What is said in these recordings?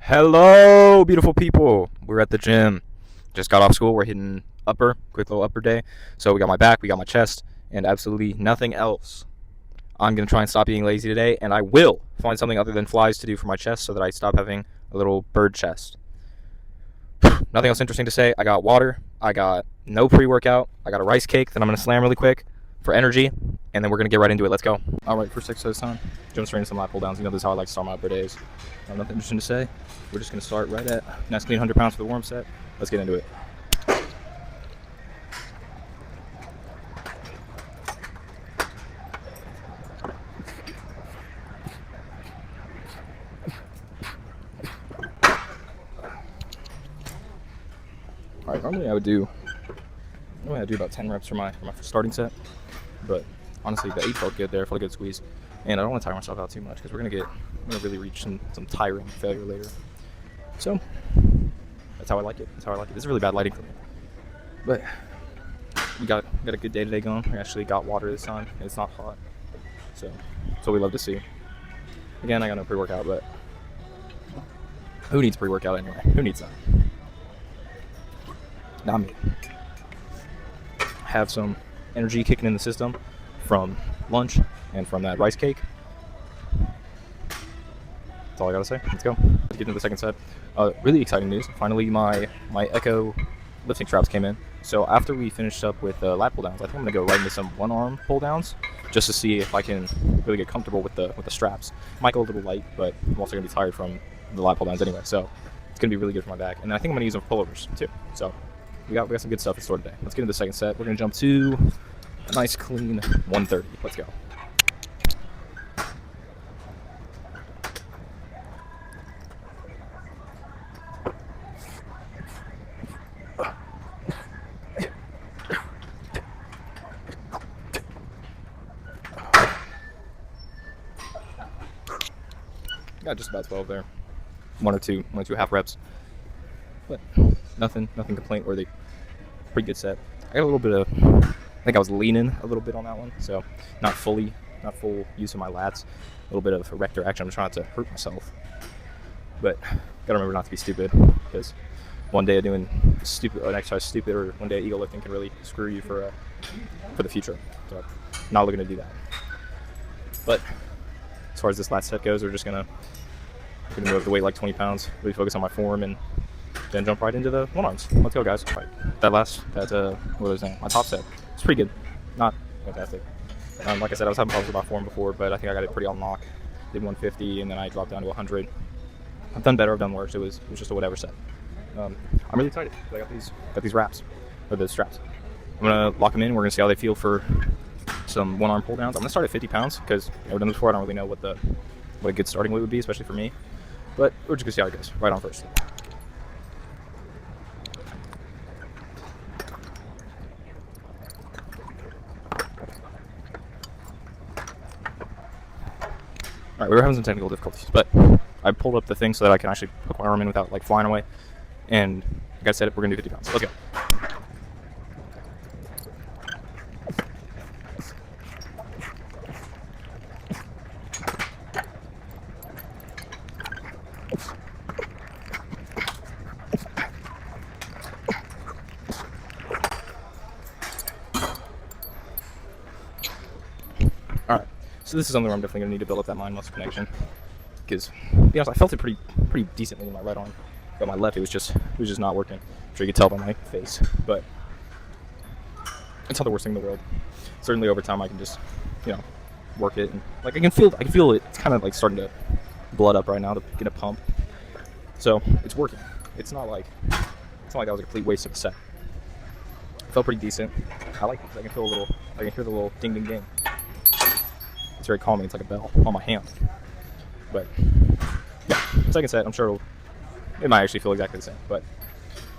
Hello, beautiful people. We're at the gym. Just got off school. We're hitting quick little upper day. So we got my back, we got my chest, and absolutely nothing else. I'm going to try and stop being lazy today, and I will find something other than flies to do for my chest so that I stop having a little bird chest. Nothing else interesting to say. I got water. I got no pre-workout. I got a rice cake that I'm going to slam really quick for energy, and then we're going to get right into it. Let's go. All right, first exercise time. Jump straight into some lat pull downs. You know, this is how I like to start my upper days. Nothing interesting to say. We're just going to start right at nice clean 100 pounds for the warm set. Let's get into it. All right, normally I would do about 10 reps for my starting set, but honestly the 8 felt good there, felt a good squeeze, and I don't want to tire myself out too much because we're gonna really reach some tiring failure later. So that's how I like it. This is really bad lighting for me, but we got a good day today going. We actually got water this time, and it's not hot, so that's what we love to see. Again, I got no pre-workout, but who needs pre-workout anyway? Who needs that? Not me. Have some energy kicking in the system from lunch and from that rice cake. That's all I gotta say. Let's go. Let's get into the second set. Really exciting news. Finally, my Echo lifting straps came in. So after we finished up with lat pull downs, I think I'm gonna go right into some one arm pull downs just to see if I can really get comfortable with the straps. Might go a little light, but I'm also gonna be tired from the lat pull downs anyway. So it's gonna be really good for my back. And I think I'm gonna use them for pullovers too. So we got some good stuff in store today. Let's get into the second set. We're gonna jump to a nice clean 130. Let's go. Got just about 12 there. One or two half reps. But nothing complaint worthy. Pretty good set. I got a little bit of, I think I was leaning a little bit on that one, so not full use of my lats. A little bit of erector action. I'm trying not to hurt myself, but gotta remember not to be stupid, because one day of doing an exercise stupid, or one day of ego lifting can really screw you for the future. So not looking to do that. But as far as this last set goes, we're gonna move the weight like 20 pounds, really focus on my form, and then jump right into the one arms. Let's go, guys. Right. What was that? My top set. It's pretty good. Not fantastic. Like I said, I was having problems with my form before, but I think I got it pretty on lock. Did 150, and then I dropped down to 100. I've done better, I've done worse. It was just a whatever set. I'm really excited. I got these wraps, or the straps. I'm gonna lock them in. We're gonna see how they feel for some one arm pull downs. I'm gonna start at 50 pounds because I've never done this before. I don't really know what a good starting weight would be, especially for me. But we're just gonna see how it goes. Right on first. Alright, we were having some technical difficulties, but I pulled up the thing so that I can actually hook my arm in without like flying away. And like I said, we're gonna do 50 pounds. Let's go. Alright, so this is something where I'm definitely going to need to build up that mind-muscle connection, because, to be honest, I felt it pretty decently in my right arm, but my left, it was just not working. I'm sure you could tell by my face, but it's not the worst thing in the world. Certainly over time I can just, work it, and like I can feel it. It's kind of like starting to blood up right now to get a pump, so it's working. It's not like that was a complete waste of a set. It felt pretty decent. I like it. I can hear the little ding ding ding. It's very calming. It's like a bell on my hand. But yeah, second set, I'm sure it might actually feel exactly the same. But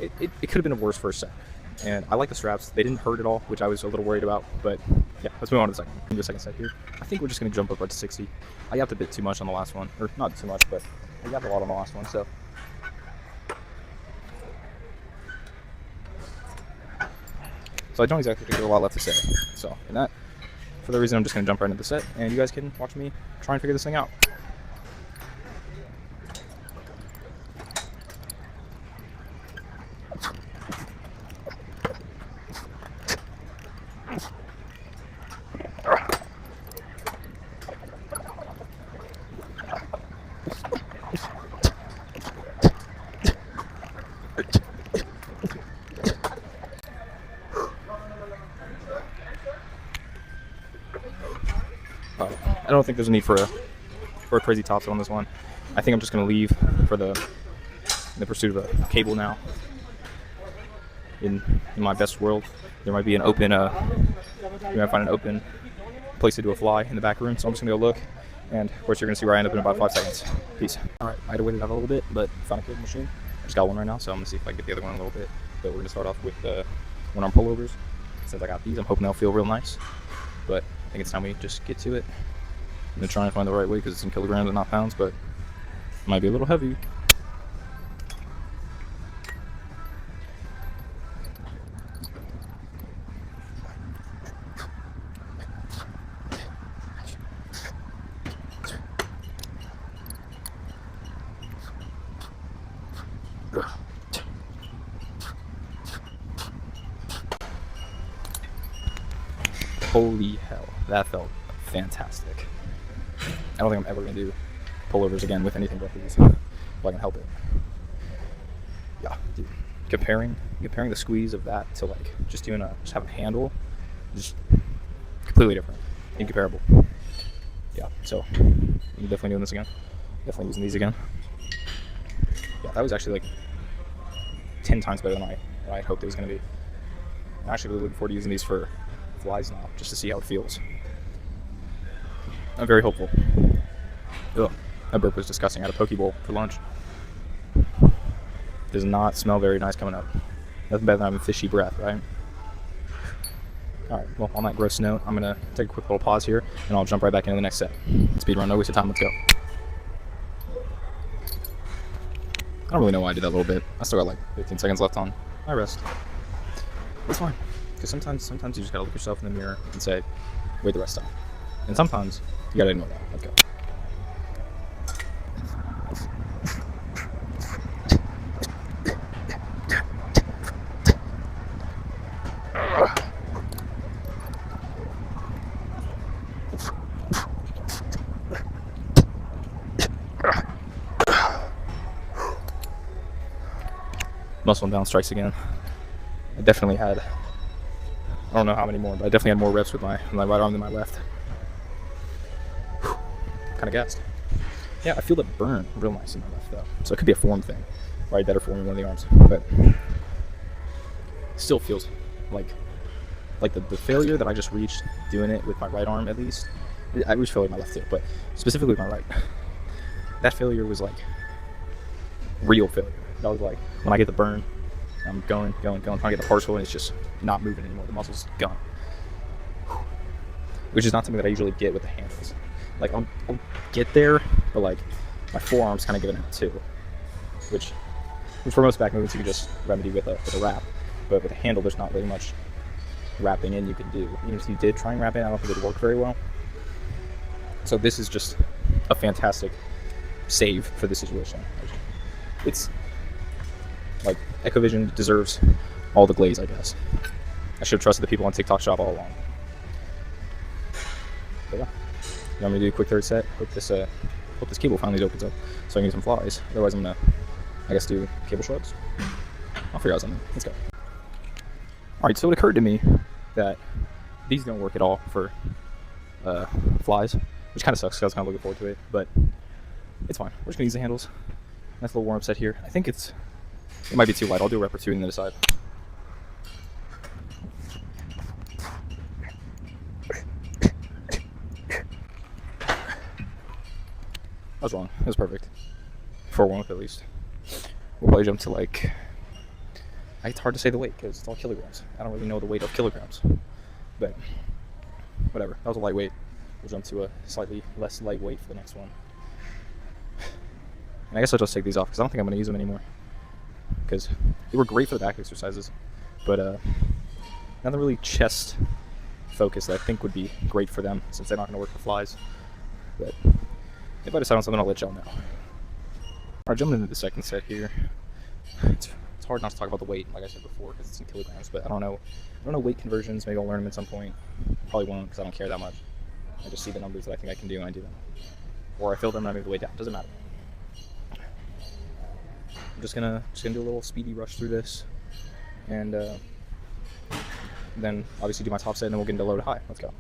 it could have been a worse first set. And I like the straps. They didn't hurt at all, which I was a little worried about. But yeah, let's move on to the second set here. I think we're just going to jump up right to 60. I yapped a bit too much on the last one. Or not too much, but I yapped a lot on the last one. So I don't exactly think there's a lot left to say. So in that, for the reason, I'm just going to jump right into the set, and you guys can watch me try and figure this thing out. don't think there's a need for a crazy topsail on this one. I think I'm just gonna leave for the pursuit of a cable now. In my best world, there might be an open you might find an open place to do a fly in the back room. So I'm just gonna go look, and of course you're gonna see where I end up in about 5 seconds. Peace. All right, I had to wait it out a little bit, but found a cable machine. I just got one right now, so I'm gonna see if I can get the other one a little bit. But we're gonna start off with one-arm pullovers. Since I got these, I'm hoping they'll feel real nice. But I think it's time we just get to it. I'm gonna try and find the right weight because it's in kilograms and not pounds, but it might be a little heavy. Holy hell, that felt fantastic. I don't think I'm ever going to do pullovers again with anything but these, if I can help it. Yeah, dude. Comparing the squeeze of that to like just having a handle, just completely different, incomparable. Yeah, so I'm definitely doing this again. Definitely using these again. Yeah, that was actually like 10 times better than I hoped it was going to be. I'm actually really looking forward to using these for flies now, just to see how it feels. I'm very hopeful. Ugh, that burp was disgusting. I had a poke bowl for lunch. Does not smell very nice coming up. Nothing better than having fishy breath, right? Alright, well, on that gross note, I'm going to take a quick little pause here, and I'll jump right back into the next set. Speed run, no waste of time, let's go. I don't really know why I did that a little bit. I still got like 15 seconds left on my rest. It's fine. Because sometimes you just gotta look yourself in the mirror and say, wait the rest time. And sometimes you gotta ignore that. Let's go. Muscle and balance strikes again. I definitely had, I don't know how many more, but I definitely had more reps with my right arm than my left. Kind of gassed. Yeah, I feel the burn real nice in my left though. So it could be a form thing, right? Better form in one of the arms, but still feels like the failure that I just reached doing it with my right arm at least. I reached failure with my left too, but specifically with my right. That failure was like real failure. That was like when I get the burn, I'm going, trying to get the partial, and it's just not moving anymore. The muscle's gone. Which is not something that I usually get with the handles. Like, I'll get there, but like, my forearm's kind of giving out too. Which for most back movements, you can just remedy with a wrap. But with a handle, there's not really much wrapping in you can do. Even if you did try and wrap in, I don't think it would work very well. So this is just a fantastic save for the situation. It's like, Echovision deserves all the glaze, I guess. I should have trusted the people on TikTok shop all along. But yeah, you want me to do a quick third set? Hope this cable finally opens up so I can get some flies. Otherwise, I'm gonna, I guess, do cable shrugs. I'll figure out something. Let's go. All right, so it occurred to me that these don't work at all for flies, which kind of sucks because I was kind of looking forward to it, but it's fine. We're just gonna use the handles. Nice little warm-up set here. I think it might be too light. I'll do a rep or two and then decide. I was wrong. It was perfect. For warm-up at least. We'll probably jump to like, it's hard to say the weight because it's all kilograms. I don't really know the weight of kilograms. But whatever. That was a lightweight. We'll jump to a slightly less lightweight for the next one. And I guess I'll just take these off because I don't think I'm going to use them anymore. Because they were great for the back exercises, but nothing really chest focused that I think would be great for them since they're not going to work for flies. But if I decide on something, I'll let y'all know. Alright, jumping into the second set here. It's hard not to talk about the weight, like I said before, because it's in kilograms, but I don't know weight conversions. Maybe I'll learn them at some point. Probably won't because I don't care that much. I just see the numbers that I think I can do and I do them. Or I fill them and I move the weight down. Doesn't matter. I'm just gonna do a little speedy rush through this, and then obviously do my top set, and then we'll get into low to high. Let's go.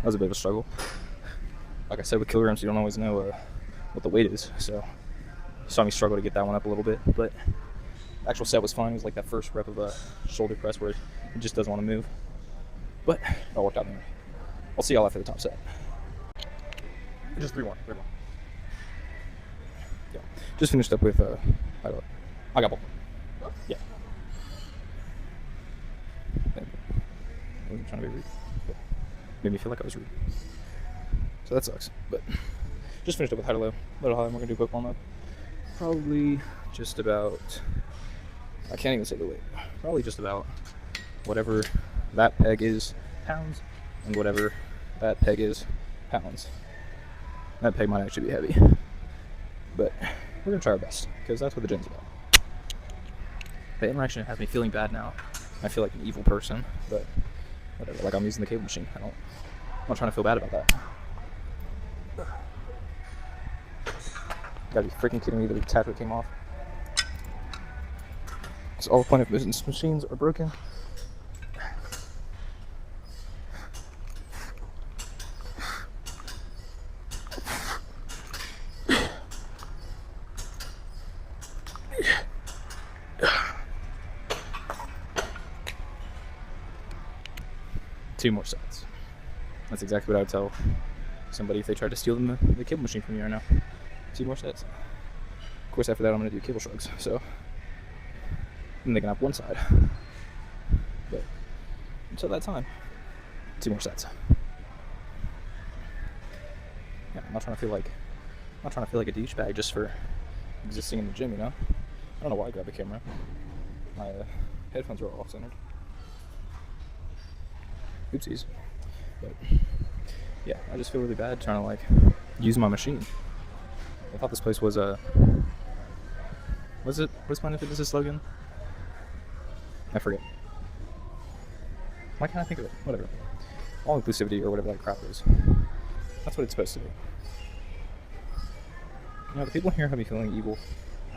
That was a bit of a struggle. Like I said, with kilograms, you don't always know what the weight is, so you saw me struggle to get that one up a little bit. But the actual set was fine. It was like that first rep of a shoulder press where it just doesn't want to move. But it all worked out anyway. I'll see y'all after the top set. Just 3-1. Yeah. Just finished up with I got both. Yeah. I wasn't trying to be rude. But made me feel like I was rude. So that sucks. But just finished up with high to low. Little high, we're gonna do a quick warm up. Probably just about, I can't even say the weight. Probably just about whatever that peg is pounds and whatever that peg is pounds. That peg might actually be heavy. But we're gonna try our best because that's what the gym's about. The interaction has me feeling bad now. I feel like an evil person, but whatever. Like I'm using the cable machine. I'm not trying to feel bad about that. Gotta be freaking kidding me that the attachment came off. So all the point of business machines are broken. Two more sets. That's exactly what I would tell somebody if they tried to steal the cable machine from me right now. 2 more sets. Of course, after that, I'm going to do cable shrugs. So, then they can have one side. But until that time, 2 more sets. Yeah, I'm not trying to feel like a douchebag just for existing in the gym, you know. I don't know why I grabbed the camera. My headphones are all off-centered. Oopsies. But yeah, I just feel really bad trying to like use my machine. I thought this place was what's Planet Fitness' slogan? I forget. Why can't I think of it? Whatever. All inclusivity or whatever that crap is. That's what it's supposed to be. You know, the people here have me feeling evil.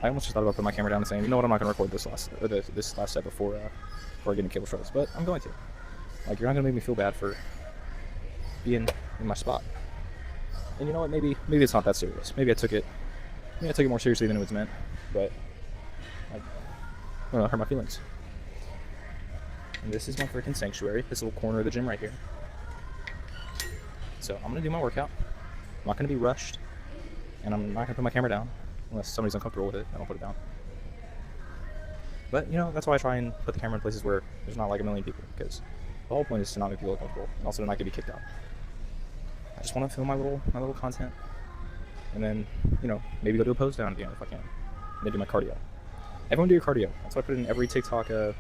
I almost just thought about putting my camera down and saying, you know what, I'm not going to record this last set before getting cable shrugs, but I'm going to. Like, you're not going to make me feel bad for being in my spot. And you know what, maybe it's not that serious. Maybe I took it more seriously than it was meant, but I don't know, it hurt my feelings. And this is my freaking sanctuary, this little corner of the gym right here. So I'm going to do my workout. I'm not going to be rushed, and I'm not going to put my camera down unless somebody's uncomfortable with it. I don't put it down. But, you know, that's why I try and put the camera in places where there's not like a million people, because the whole point is to not make people uncomfortable, and also to not get me kicked out. I just want to film my little content, and then, you know, maybe go do a pose down at the end if I can. And then do my cardio. Everyone do your cardio. That's why I put in every TikTok, that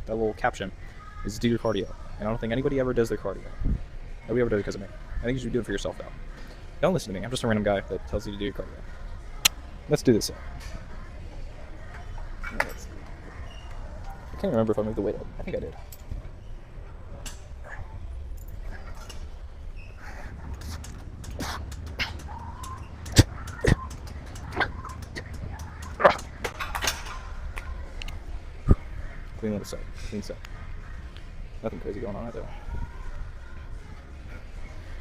little caption, is do your cardio. And I don't think anybody ever does their cardio. Nobody ever does it because of me. I think you should do it for yourself, though. Don't listen to me. I'm just a random guy that tells you to do your cardio. Let's do this. I can't remember if I moved the weight up. I think I did. Clean little set. Clean set. Nothing crazy going on right there.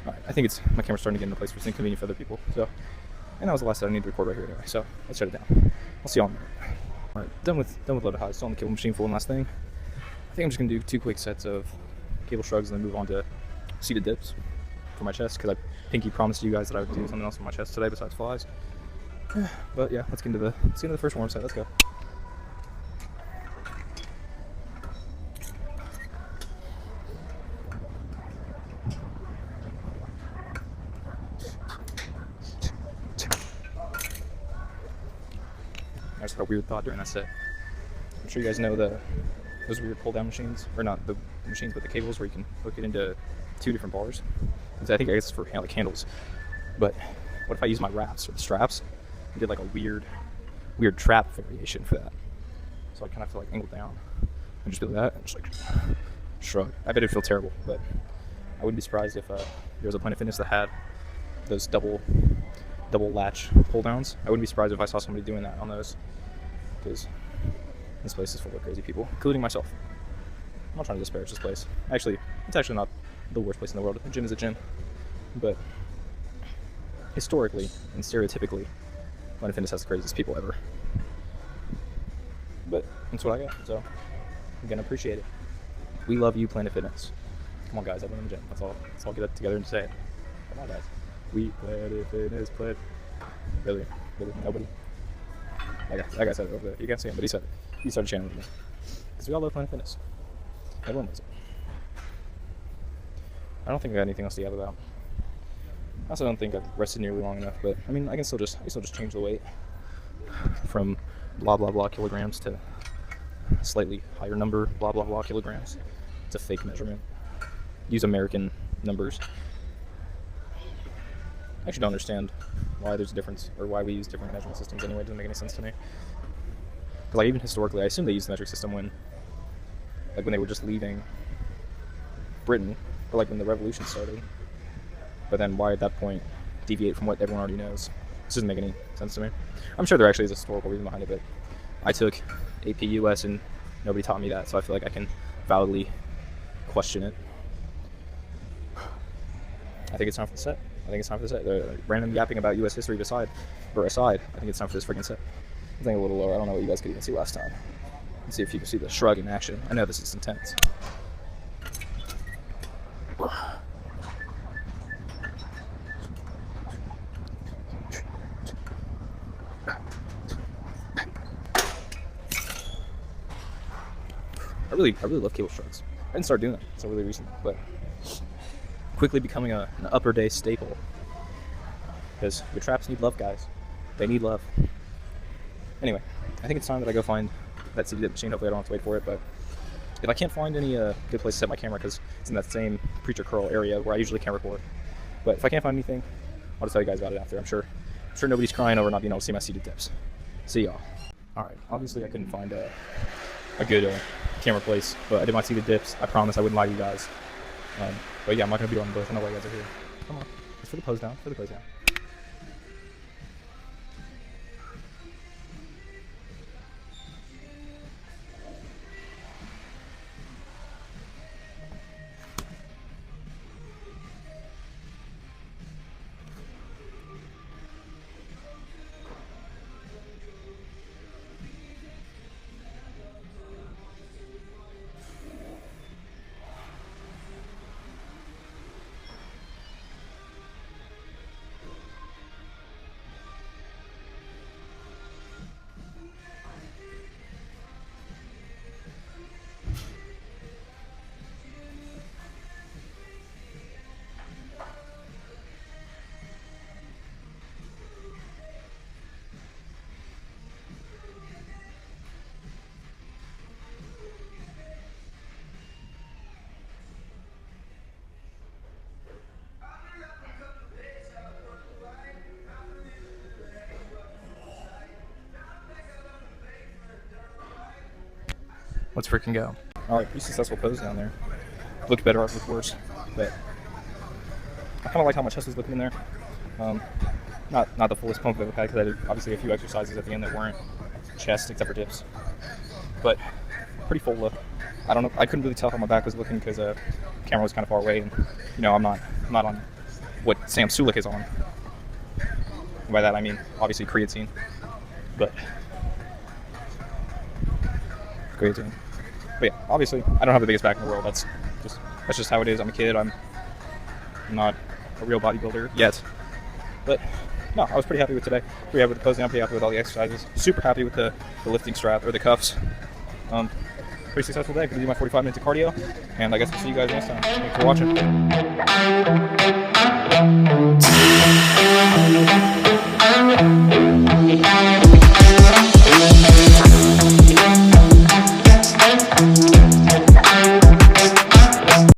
Alright, I think my camera's starting to get into a place where it's inconvenient for other people. So, and that was the last set I need to record right here anyway. So let's shut it down. I'll see y'all in a minute. Alright, done with loaded highs. Still on the cable machine for one last thing. I think I'm just gonna do 2 quick sets of cable shrugs and then move on to seated dips for my chest, because I pinky promised you guys that I would do something else for my chest today besides flies. But yeah, let's get into the first warm set. Let's go. I just had a weird thought during that set. I'm sure you guys know those weird pull-down machines, or not the machines, but the cables where you can hook it into 2 different bars. I think I guess it's for like handles. But what if I use my wraps or the straps and did like a weird trap variation for that? So I kind of have to like angle down and just do that and just like shrug. I bet it'd feel terrible, but I wouldn't be surprised if there was a Planet Fitness that had those double latch pull downs. I wouldn't be surprised if I saw somebody doing that on those, because this place is full of crazy people, including myself. I'm not trying to disparage this place. Actually, it's actually not the worst place in the world. A gym is a gym. But historically and stereotypically, Planet Fitness has the craziest people ever. But that's what I got, so I'm gonna appreciate it. We love you, Planet Fitness. Come on, guys, everyone in the gym. Let's all get together and say it. Come on, guys. We Planet Fitness, Really? Nobody? That guy said it over there. You can't see him, but he said it. He started channeling me. Because we all love Planet Fitness. Everyone loves it. I don't think I got anything else to add about. I also don't think I've rested nearly long enough, but I mean, I can still just change the weight from blah blah blah kilograms to slightly higher number blah blah blah kilograms. It's a fake measurement. Use American numbers. I actually don't understand why there's a difference, or why we use different measurement systems anyway. It doesn't make any sense to me. Because like even historically, I assume they used the metric system when they were just leaving Britain, or like when the revolution started. But then why at that point deviate from what everyone already knows? This doesn't make any sense to me. I'm sure there actually is a historical reason behind it, but I took AP US and nobody taught me that, so I feel like I can validly question it. I think it's time for the set. Random yapping about US history aside, I think it's time for this freaking set. I think a little lower. I don't know what you guys could even see last time. Let's see if you can see the shrug in action. I know this is intense. I really love cable shrugs. I didn't start doing them until really recently, but quickly becoming an upper day staple. Because your traps need love, guys. They need love. Anyway, I think it's time that I go find that CD dip machine. Hopefully I don't have to wait for it, but if I can't find any good place to set my camera, because it's in that same preacher curl area where I usually can record, but if I can't find anything, I'll just tell you guys about it after. I'm sure nobody's crying over not being able to see my seated dips. See y'all. Alright, obviously I couldn't find a good camera place, but I did my seated dips. I promise I wouldn't lie to you guys. But yeah, I'm not going to be on both. I know why you guys are here. Come on. Just for the pose down. Let's freaking go. Alright, pretty successful pose down there. Looked better, looked worse, but I kind of like how my chest was looking in there. Not the fullest pump I've ever had, because I did obviously a few exercises at the end that weren't chest except for dips. But pretty full look. I don't know. I couldn't really tell how my back was looking because the camera was kind of far away, and I'm not on what Sam Sulek is on. And by that I mean obviously creatine, but creatine. But yeah, obviously I don't have the biggest back in the world. That's just how it is. I'm a kid. I'm not a real bodybuilder yet. But no, I was pretty happy with today. Pretty happy with the posing. I'm pretty happy with all the exercises. Super happy with the lifting strap or the cuffs. Pretty successful day. Gonna do my 45 minutes of cardio, and I guess I'll see you guys next time. Thanks for watching.